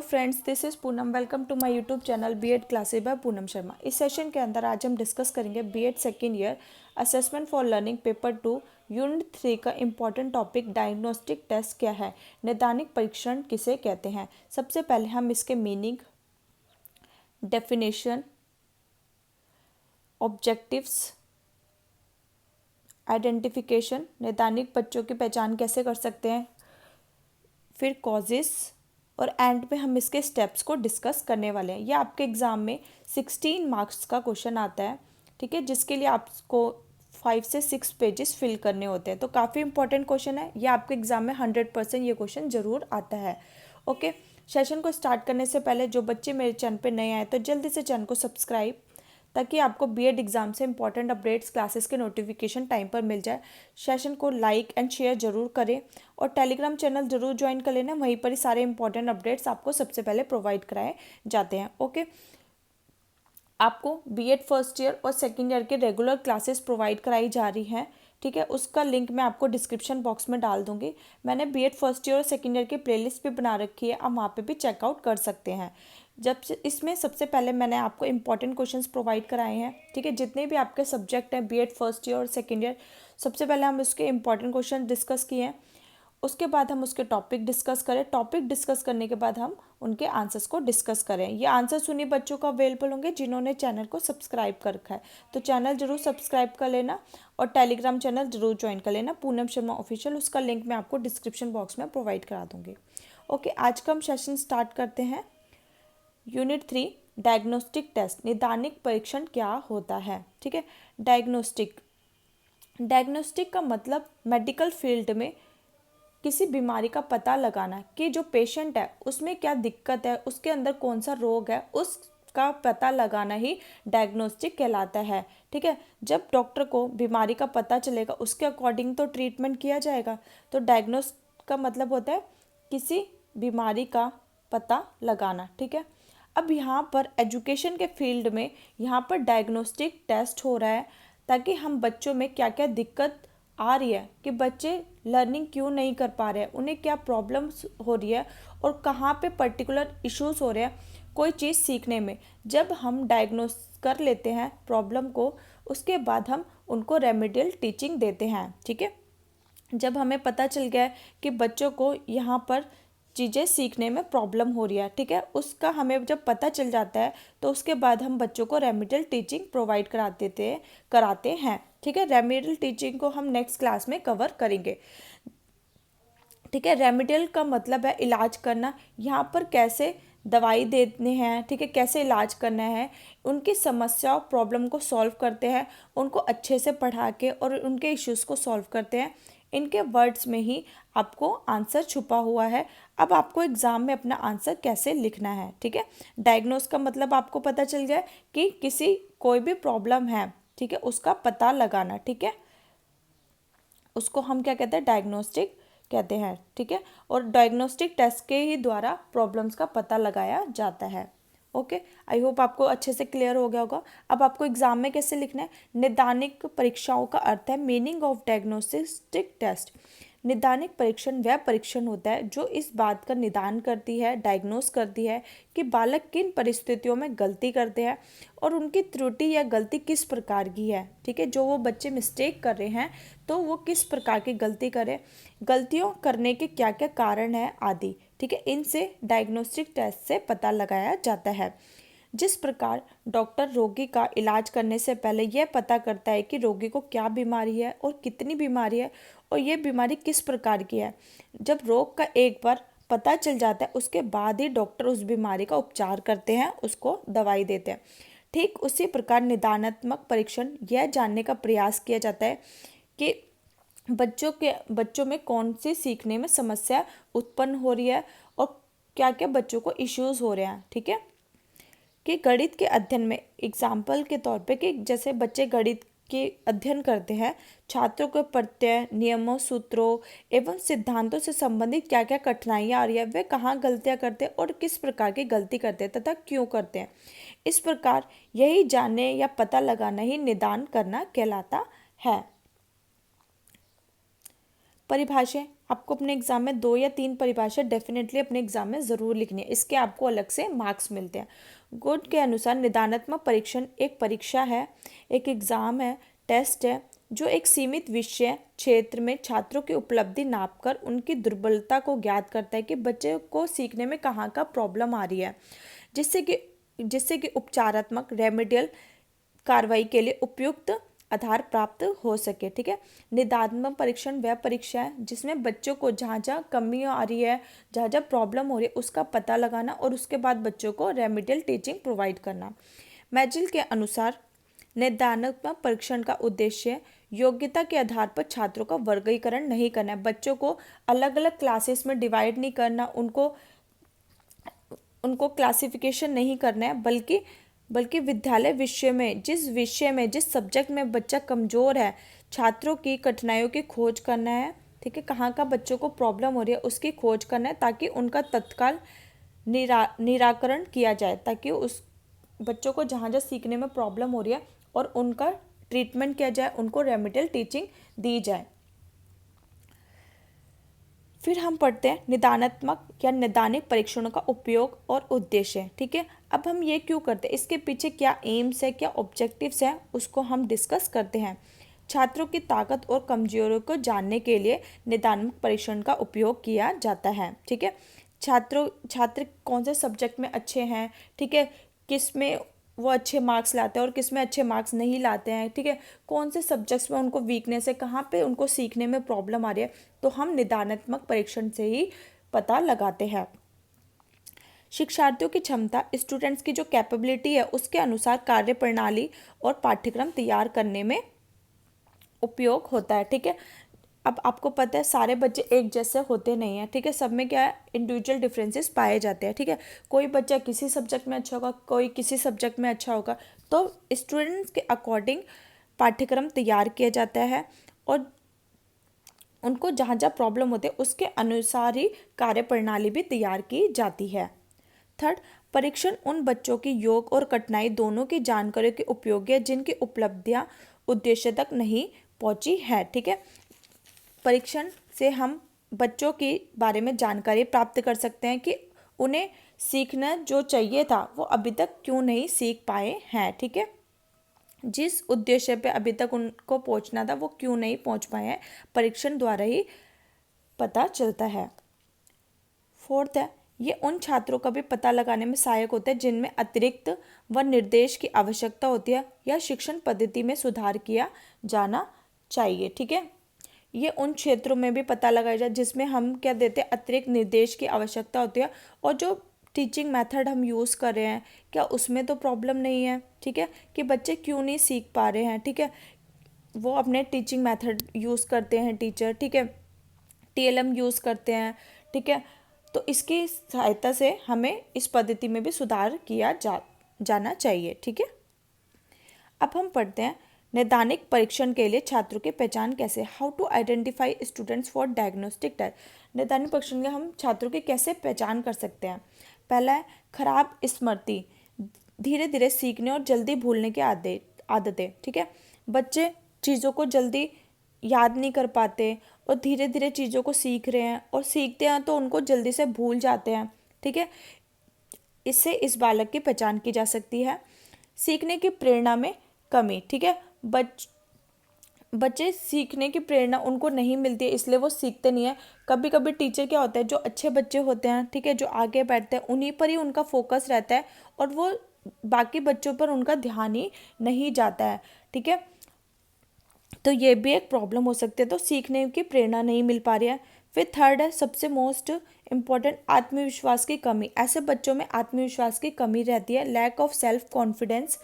Friends, this is Poonam. Welcome to my YouTube channel BEd classes by Poonam Sharma. इस session के अंदर आज हम डिस्कस करेंगे BEd second year assessment for learning paper 2 unit 3 का इम्पॉर्टेंट टॉपिक डायग्नोस्टिक टेस्ट क्या है, नैदानिक परीक्षण किसे कहते हैं। सबसे पहले हम इसके मीनिंग, डेफिनेशन, ऑब्जेक्टिव्स, आइडेंटिफिकेशन, नैदानिक बच्चों की पहचान कैसे कर सकते हैं, फिर कॉजेस और एंड पे हम इसके स्टेप्स को डिस्कस करने वाले हैं। ये आपके एग्ज़ाम में 16 मार्क्स का क्वेश्चन आता है, ठीक है, जिसके लिए आपको 5 से 6 पेजेस फिल करने होते हैं। तो काफ़ी इंपॉर्टेंट क्वेश्चन है ये, आपके एग्ज़ाम में 100% ये क्वेश्चन ज़रूर आता है। ओके, सेशन को स्टार्ट करने से पहले जो बच्चे मेरे चैनल पे नए आए तो जल्दी से चैनल को सब्सक्राइब, ताकि आपको बीएड एग्जाम से इंपॉर्टेंट अपडेट्स क्लासेस के नोटिफिकेशन टाइम पर मिल जाए। सेशन को लाइक एंड शेयर जरूर करें और टेलीग्राम चैनल जरूर ज्वाइन कर लेना, वहीं पर ही सारे इंपॉर्टेंट अपडेट्स आपको सबसे पहले प्रोवाइड कराए जाते हैं। ओके, आपको बीएड फर्स्ट ईयर और सेकेंड ईयर के रेगुलर क्लासेस प्रोवाइड कराई जा रही हैं, ठीक है। उसका लिंक मैं आपको डिस्क्रिप्शन बॉक्स में डाल दूंगी। मैंने बीएड फर्स्ट ईयर और सेकेंड ईयर की प्लेलिस्ट भी बना रखी है, आप वहाँ पे भी चेकआउट कर सकते हैं। इसमें सबसे पहले मैंने आपको इंपॉर्टेंट क्वेश्चंस प्रोवाइड कराए हैं, ठीक है। जितने भी आपके सब्जेक्ट हैं बीएड फर्स्ट ईयर और सेकेंड ईयर, सबसे पहले हम उसके इंपॉर्टेंट क्वेश्चन डिस्कस किए हैं। उसके बाद हम उसके टॉपिक डिस्कस करें, टॉपिक डिस्कस करने के बाद हम उनके आंसर्स को डिस्कस करें। ये आंसर्स उन्हीं बच्चों को अवेलेबल होंगे जिन्होंने चैनल को सब्सक्राइब कर रखा है, तो चैनल जरूर सब्सक्राइब कर लेना और टेलीग्राम चैनल जरूर ज्वाइन कर लेना, पूनम शर्मा ऑफिशियल। उसका लिंक मैं आपको डिस्क्रिप्शन बॉक्स में प्रोवाइड करा दूंगी। ओके, आज का हम सेशन स्टार्ट करते हैं। यूनिट 3 डायग्नोस्टिक टेस्ट, निदानिक परीक्षण क्या होता है, ठीक है। डायग्नोस्टिक डायग्नोस्टिक का मतलब मेडिकल फील्ड में किसी बीमारी का पता लगाना कि जो पेशेंट है उसमें क्या दिक्कत है, उसके अंदर कौन सा रोग है, उसका पता लगाना ही डायग्नोस्टिक कहलाता है, ठीक है। जब डॉक्टर को बीमारी का पता चलेगा उसके अकॉर्डिंग तो ट्रीटमेंट किया जाएगा। तो डायग्नोस का मतलब होता है किसी बीमारी का पता लगाना, ठीक है। अब यहाँ पर एजुकेशन के फील्ड में यहाँ पर डायग्नोस्टिक टेस्ट हो रहा है, ताकि हम बच्चों में क्या क्या दिक्कत आ रही है, कि बच्चे लर्निंग क्यों नहीं कर पा रहे हैं, उन्हें क्या प्रॉब्लम्स हो रही है और कहाँ पे पर्टिकुलर इश्यूज हो रहे हैं कोई चीज़ सीखने में। जब हम डायग्नोस कर लेते हैं प्रॉब्लम को, उसके बाद हम उनको रेमेडियल टीचिंग देते हैं, ठीक है। जब हमें पता चल गया कि बच्चों को यहाँ पर चीज़ें सीखने में प्रॉब्लम हो रही है, ठीक है, उसका हमें जब पता चल जाता है तो उसके बाद हम बच्चों को रेमेडियल टीचिंग प्रोवाइड कराते हैं, ठीक है। रेमेडियल टीचिंग को हम नेक्स्ट क्लास में कवर करेंगे, ठीक है। रेमेडियल का मतलब है इलाज करना, यहाँ पर कैसे दवाई देने हैं, ठीक है, कैसे इलाज करना है, उनकी समस्या प्रॉब्लम को सॉल्व करते हैं, उनको अच्छे से पढ़ा के और उनके इश्यूज़ को सॉल्व करते हैं। इनके वर्ड्स में ही आपको आंसर छुपा हुआ है। अब आपको एग्ज़ाम में अपना आंसर कैसे लिखना है, ठीक है। डायग्नोस का मतलब आपको पता चल गया कि किसी कोई भी प्रॉब्लम है, ठीक है, उसका पता लगाना, ठीक है, उसको हम क्या कहते हैं, डायग्नोस्टिक कहते हैं, ठीक है। और डायग्नोस्टिक टेस्ट के ही द्वारा प्रॉब्लम्स का पता लगाया जाता है। ओके, आई होप आपको अच्छे से क्लियर हो गया होगा। अब आपको एग्जाम में कैसे लिखना है, निदानिक परीक्षाओं का अर्थ है मीनिंग ऑफ डायग्नोस्टिक टेस्ट। निदानिक परीक्षण वह परीक्षण होता है जो इस बात का निदान करती है, डायग्नोस करती है कि बालक किन परिस्थितियों में गलती करते हैं और उनकी त्रुटि या गलती किस प्रकार की है, ठीक है। जो वो बच्चे मिस्टेक कर रहे हैं तो वो किस प्रकार की गलती करें, गलतियों करने के क्या क्या कारण है आदि, ठीक है। इनसे डायग्नोस्टिक टेस्ट से पता लगाया जाता है। जिस प्रकार डॉक्टर रोगी का इलाज करने से पहले यह पता करता है कि रोगी को क्या बीमारी है और कितनी बीमारी है और ये बीमारी किस प्रकार की है, जब रोग का एक बार पता चल जाता है उसके बाद ही डॉक्टर उस बीमारी का उपचार करते हैं, उसको दवाई देते हैं। ठीक उसी प्रकार निदानात्मक परीक्षण यह जानने का प्रयास किया जाता है कि बच्चों में कौन सी सीखने में समस्या उत्पन्न हो रही है और क्या क्या बच्चों को इश्यूज हो रहे हैं, ठीक है। कि गणित के अध्ययन में एग्जाम्पल के तौर पे कि जैसे बच्चे गणित के अध्ययन करते हैं, छात्रों को प्रत्यय, नियमों, सूत्रों एवं सिद्धांतों से संबंधित क्या क्या कठिनाइयाँ आ रही है, वे कहाँ गलतियाँ करते हैं और किस प्रकार की गलती करते हैं तथा क्यों करते हैं। इस प्रकार यही जानने या पता लगाना ही निदान करना कहलाता है। परिभाषाएं आपको अपने एग्जाम में 2 या 3 परिभाषा डेफिनेटली अपने एग्जाम में ज़रूर लिखनी है, इसके आपको अलग से मार्क्स मिलते हैं। गुड के अनुसार निदानात्मक परीक्षण एक परीक्षा है, एक एग्ज़ाम है, टेस्ट है, जो एक सीमित विषय क्षेत्र में छात्रों की उपलब्धि नापकर उनकी दुर्बलता को ज्ञात करता है कि बच्चे को सीखने में कहाँ का प्रॉब्लम आ रही है, जिससे कि उपचारात्मक रेमेडियल कार्रवाई के लिए उपयुक्त आधार प्राप्त हो सके। ठीक है, निदानात्मक परीक्षण वह परीक्षा है जिसमें बच्चों को जहाँ जहाँ कमी आ रही है, जहाँ जहाँ प्रॉब्लम हो रही है, उसका पता लगाना और उसके बाद बच्चों को रेमेडियल टीचिंग प्रोवाइड करना। मैजिल के अनुसार निदानात्मक परीक्षण का उद्देश्य योग्यता के आधार पर छात्रों का वर्गीकरण नहीं करना है, बच्चों को अलग अलग क्लासेस में डिवाइड नहीं करना, उनको क्लासिफिकेशन नहीं करना है, बल्कि विद्यालय विषय में जिस सब्जेक्ट में बच्चा कमज़ोर है, छात्रों की कठिनाइयों की खोज करना है। ठीक है, कहाँ का बच्चों को प्रॉब्लम हो रही है उसकी खोज करना है, ताकि उनका तत्काल निराकरण किया जाए, ताकि उस बच्चों को जहाँ जहाँ सीखने में प्रॉब्लम हो रही है और उनका ट्रीटमेंट किया जाए, उनको रेमेडियल टीचिंग दी जाए। फिर हम पढ़ते हैं निदानात्मक या निदानिक परीक्षणों का उपयोग और उद्देश्य। ठीक है, अब हम ये क्यों करते हैं, इसके पीछे क्या एम्स है, क्या ऑब्जेक्टिव्स हैं, उसको हम डिस्कस करते हैं। छात्रों की ताकत और कमजोरियों को जानने के लिए निदानात्मक परीक्षण का उपयोग किया जाता है। ठीक है, छात्र कौन से सब्जेक्ट में अच्छे हैं, ठीक है, किस में वो अच्छे मार्क्स लाते हैं और किस में अच्छे मार्क्स नहीं लाते हैं, ठीक है, कौन से सब्जेक्ट्स में उनको वीकनेस है, कहाँ पे उनको सीखने में प्रॉब्लम आ रही है, तो हम निदानात्मक परीक्षण से ही पता लगाते हैं। शिक्षार्थियों की क्षमता, स्टूडेंट्स की जो कैपेबिलिटी है, उसके अनुसार कार्य प्रणाली और पाठ्यक्रम तैयार करने में उपयोग होता है। ठीक है, अब आपको पता है सारे बच्चे एक जैसे होते नहीं हैं। ठीक है, सब में क्या है, इंडिविजुअल डिफरेंसेस पाए जाते हैं। ठीक है, कोई बच्चा किसी सब्जेक्ट में अच्छा होगा, कोई किसी सब्जेक्ट में अच्छा होगा, तो स्टूडेंट्स के अकॉर्डिंग पाठ्यक्रम तैयार किया जाता है और उनको जहाँ जहाँ प्रॉब्लम होते हैं उसके अनुसार ही कार्य प्रणाली भी तैयार की जाती है। थर्ड, परीक्षण उन बच्चों की योग और कठिनाई दोनों की जानकारी के उपयोगी है जिनकी उपलब्धियां उद्देश्य तक नहीं पहुंची है। ठीक है, परीक्षण से हम बच्चों के बारे में जानकारी प्राप्त कर सकते हैं कि उन्हें सीखना जो चाहिए था वो अभी तक क्यों नहीं सीख पाए हैं। ठीक है, जिस उद्देश्य पे अभी तक उनको पहुंचना था वो क्यों नहीं पहुंच पाए हैं, परीक्षण द्वारा ही पता चलता है। फोर्थ है, ये उन छात्रों का भी पता लगाने में सहायक होता है जिनमें अतिरिक्त व निर्देश की आवश्यकता होती है या शिक्षण पद्धति में सुधार किया जाना चाहिए। ठीक है, ये उन क्षेत्रों में भी पता लगाया जाए जिसमें हम क्या देते हैं, अतिरिक्त निर्देश की आवश्यकता होती है और जो टीचिंग मेथड हम यूज़ कर रहे हैं क्या उसमें तो प्रॉब्लम नहीं है। ठीक है, कि बच्चे क्यों नहीं सीख पा रहे हैं, ठीक है, वो अपने टीचिंग मेथड यूज़ करते हैं टीचर, ठीक है, टीएलएम यूज़ करते हैं। ठीक है, तो इसकी सहायता से हमें इस पद्धति में भी सुधार किया जाना चाहिए। ठीक है, अब हम पढ़ते हैं नैदानिक परीक्षण के लिए छात्रों की पहचान कैसे, how to identify students for diagnostic test. नैदानिक परीक्षण के हम छात्रों की कैसे पहचान कर सकते हैं। पहला है खराब स्मृति, धीरे धीरे सीखने और जल्दी भूलने की आदतें। ठीक है, बच्चे चीज़ों को जल्दी याद नहीं कर पाते और धीरे धीरे चीज़ों को सीख रहे हैं और सीखते हैं तो उनको जल्दी से भूल जाते हैं। ठीक है, इससे इस बालक की पहचान की जा सकती है। सीखने की प्रेरणा में कमी, ठीक है, बच्चे सीखने की प्रेरणा उनको नहीं मिलती है इसलिए वो सीखते नहीं है। कभी कभी टीचर क्या होता है, जो अच्छे बच्चे होते हैं, ठीक है, जो आगे बैठते हैं उन्हीं पर ही उनका फोकस रहता है और वो बाकी बच्चों पर उनका ध्यान ही नहीं जाता है। ठीक है, तो ये भी एक प्रॉब्लम हो सकती है, तो सीखने की प्रेरणा नहीं मिल पा रही है। फिर थर्ड है सबसे मोस्ट इम्पॉर्टेंट, आत्मविश्वास की कमी। ऐसे बच्चों में आत्मविश्वास की कमी रहती है, लैक ऑफ सेल्फ कॉन्फिडेंस,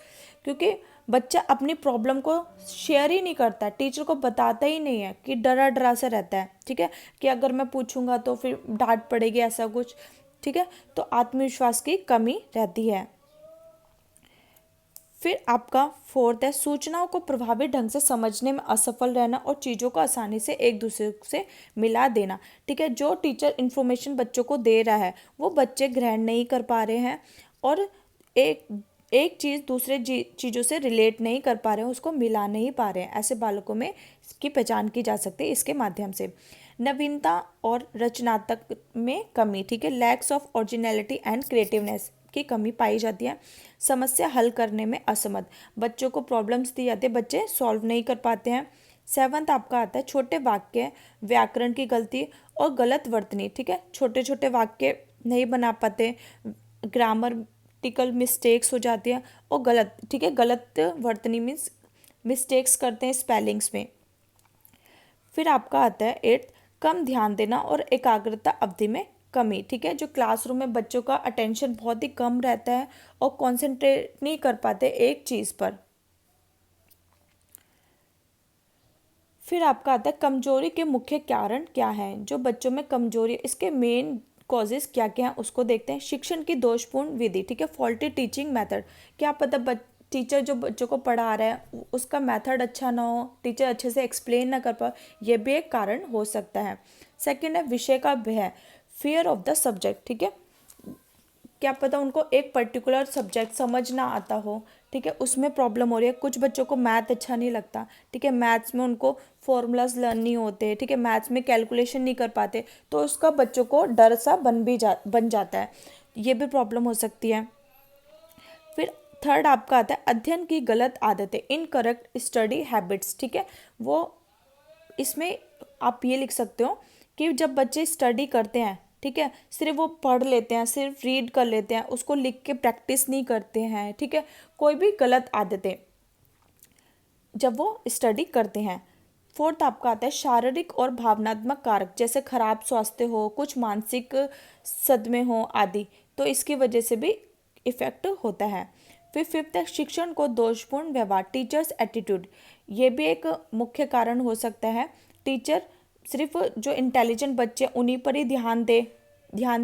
क्योंकि बच्चा अपनी प्रॉब्लम को शेयर ही नहीं करता है, टीचर को बताता ही नहीं है, कि डरा डरा से रहता है। ठीक है, कि अगर मैं पूछूंगा तो फिर डांट पड़ेगी, ऐसा कुछ। ठीक है, तो आत्मविश्वास की कमी रहती है। फिर आपका फोर्थ है सूचनाओं को प्रभावी ढंग से समझने में असफल रहना और चीज़ों को आसानी से एक दूसरे से मिला देना। ठीक है, जो टीचर इन्फॉर्मेशन बच्चों को दे रहा है वो बच्चे ग्रहण नहीं कर पा रहे हैं और एक चीज़ दूसरे चीज़ों से रिलेट नहीं कर पा रहे हैं, उसको मिला नहीं पा रहे हैं। ऐसे बालकों में इसकी पहचान की जा सकती है इसके माध्यम से। नवीनता और रचनात्मक में कमी, ठीक है, lakhs of originality and creativeness की कमी पाई जाती है। समस्या हल करने में असमर्थ, बच्चों को प्रॉब्लम्स दी जाती है, बच्चे सॉल्व नहीं कर पाते हैं। 7th आपका आता है छोटे वाक्य, व्याकरण की गलती और गलत वर्तनी, ठीक है, छोटे छोटे वाक्य नहीं बना पाते, ग्रामटिकल मिस्टेक्स हो जाती है और गलत, ठीक है, गलत वर्तनी मीन्स मिस्टेक्स करते हैं स्पेलिंग्स में। फिर आपका आता है 8th कम ध्यान देना और एकाग्रता अवधि में कमी, ठीक है, जो क्लासरूम में बच्चों का अटेंशन बहुत ही कम रहता है और कॉन्सेंट्रेट नहीं कर पाते एक चीज़ पर। फिर आपका आता है कमजोरी के मुख्य कारण क्या हैं, जो बच्चों में कमजोरी, इसके मेन कॉजेज क्या क्या हैं उसको देखते हैं। शिक्षण की दोषपूर्ण विधि, ठीक है, फॉल्टी टीचिंग मेथड, क्या पता टीचर जो बच्चों को पढ़ा रहा है उसका मेथड अच्छा ना हो, टीचर अच्छे से एक्सप्लेन ना कर पाए, ये भी एक कारण हो सकता है। सेकंड है विषय का भय, फियर ऑफ द सब्जेक्ट, ठीक है, क्या पता उनको एक पर्टिकुलर सब्जेक्ट समझ ना आता हो, ठीक है, उसमें प्रॉब्लम हो रही है। कुछ बच्चों को मैथ अच्छा नहीं लगता, ठीक है, मैथ्स में उनको फॉर्मूलाज लर्न नहीं होते, ठीक है, मैथ्स में कैलकुलेशन नहीं कर पाते, तो उसका बच्चों को डर सा बन जाता है, ये भी प्रॉब्लम हो सकती है। फिर थर्ड आपका आता है अध्ययन की गलत आदतें, इनकरेक्ट स्टडी हैबिट्स, ठीक है, वो इसमें आप ये लिख सकते हो कि जब बच्चे स्टडी करते हैं, ठीक है, सिर्फ वो पढ़ लेते हैं, सिर्फ रीड कर लेते हैं, उसको लिख के प्रैक्टिस नहीं करते हैं, ठीक है, कोई भी गलत आदतें जब वो स्टडी करते हैं। फोर्थ आपका आता है शारीरिक और भावनात्मक कारक, जैसे खराब स्वास्थ्य हो, कुछ मानसिक सदमे हो आदि, तो इसकी वजह से भी इफेक्ट होता है। फिर फिफ्थ है शिक्षण को दोषपूर्ण व्यवहार, टीचर्स एटीट्यूड, ये भी एक मुख्य कारण हो सकता है। टीचर सिर्फ जो इंटेलिजेंट बच्चे उन्हीं पर ही ध्यान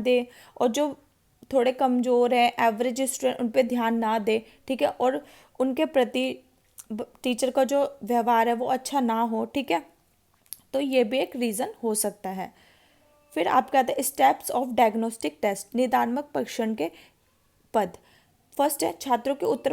दे और जो थोड़े कमज़ोर हैं, एवरेज स्टूडेंट, उन पर ध्यान ना दे, ठीक है, और उनके प्रति टीचर का जो व्यवहार है वो अच्छा ना हो, ठीक है, तो ये भी एक रीज़न हो सकता है। फिर आपके आते हैं स्टेप्स ऑफ डायग्नोस्टिक टेस्ट, निदानात्मक परीक्षण के पद। फर्स्ट है छात्रों के उत्तर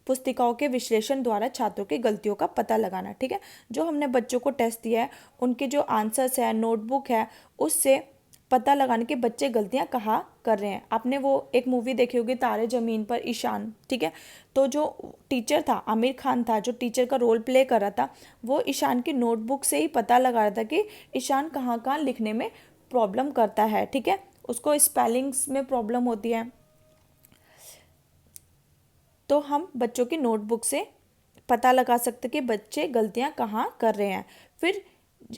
पुस्तिकाओं के विश्लेषण द्वारा छात्रों की गलतियों का पता लगाना, ठीक है, जो हमने बच्चों को टेस्ट दिया है उनके जो आंसर्स है, नोटबुक है, उससे पता लगाने के बच्चे गलतियां कहाँ कर रहे हैं। आपने वो एक मूवी देखी होगी तारे ज़मीन पर, ईशान, ठीक है, तो जो टीचर था आमिर खान था, जो टीचर का रोल प्ले कर रहा था, वो ईशान की नोटबुक से ही पता लगा रहा था कि ईशान कहाँ कहाँ लिखने में प्रॉब्लम करता है, ठीक है, उसको स्पेलिंग्स में प्रॉब्लम होती है, तो हम बच्चों की नोटबुक से पता लगा सकते कि बच्चे गलतियां कहाँ कर रहे हैं। फिर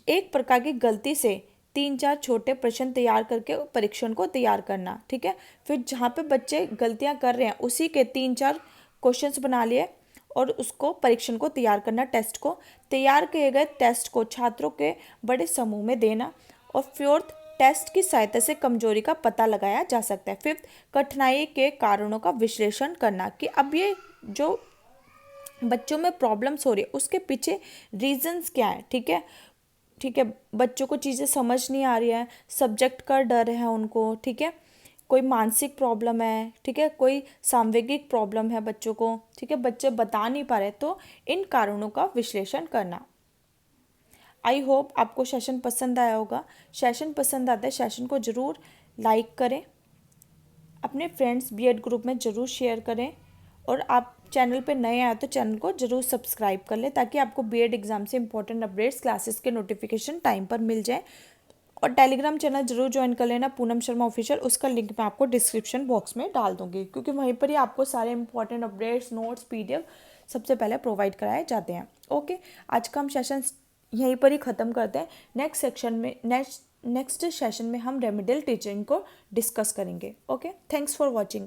एक प्रकार की गलती से 3-4 छोटे प्रश्न तैयार करके परीक्षण को तैयार करना, ठीक है, फिर जहाँ पे बच्चे गलतियां कर रहे हैं उसी के 3-4 क्वेश्चंस बना लिए और उसको परीक्षण को तैयार करना, टेस्ट को तैयार किए गए टेस्ट को छात्रों के बड़े समूह में देना। और फोर्थ टेस्ट की सहायता से कमजोरी का पता लगाया जा सकता है। फिफ्थ कठिनाई के कारणों का विश्लेषण करना कि अब ये जो बच्चों में प्रॉब्लम्स हो रही है उसके पीछे रीजंस क्या है, ठीक है, बच्चों को चीज़ें समझ नहीं आ रही है, सब्जेक्ट का डर है उनको, ठीक है, कोई मानसिक प्रॉब्लम है, ठीक है, कोई सांवेगिक प्रॉब्लम है बच्चों को, ठीक है, बच्चे बता नहीं पा रहे, तो इन कारणों का विश्लेषण करना। आई होप आपको सेशन पसंद आया होगा। सेशन पसंद आता है सेशन को ज़रूर लाइक करें, अपने फ्रेंड्स बीएड ग्रुप में ज़रूर शेयर करें, और आप चैनल पे नए आए तो चैनल को ज़रूर सब्सक्राइब कर लें ताकि आपको बीएड एग्ज़ाम से इंपॉर्टेंट अपडेट्स क्लासेस के नोटिफिकेशन टाइम पर मिल जाए। और टेलीग्राम चैनल जरूर ज्वाइन कर लेना, पूनम शर्मा ऑफिशियल, उसका लिंक मैं आपको डिस्क्रिप्शन बॉक्स में डाल दूंगी, क्योंकि वहीं पर ही आपको सारे इंपॉर्टेंट अपडेट्स, नोट्स, पीडीएफ सबसे पहले प्रोवाइड कराए जाते हैं। ओके, आज का हम सेशन यहीं पर ही ख़त्म करते हैं। नेक्स्ट सेशन में हम रेमेडियल टीचिंग को डिस्कस करेंगे। Okay, thanks for watching.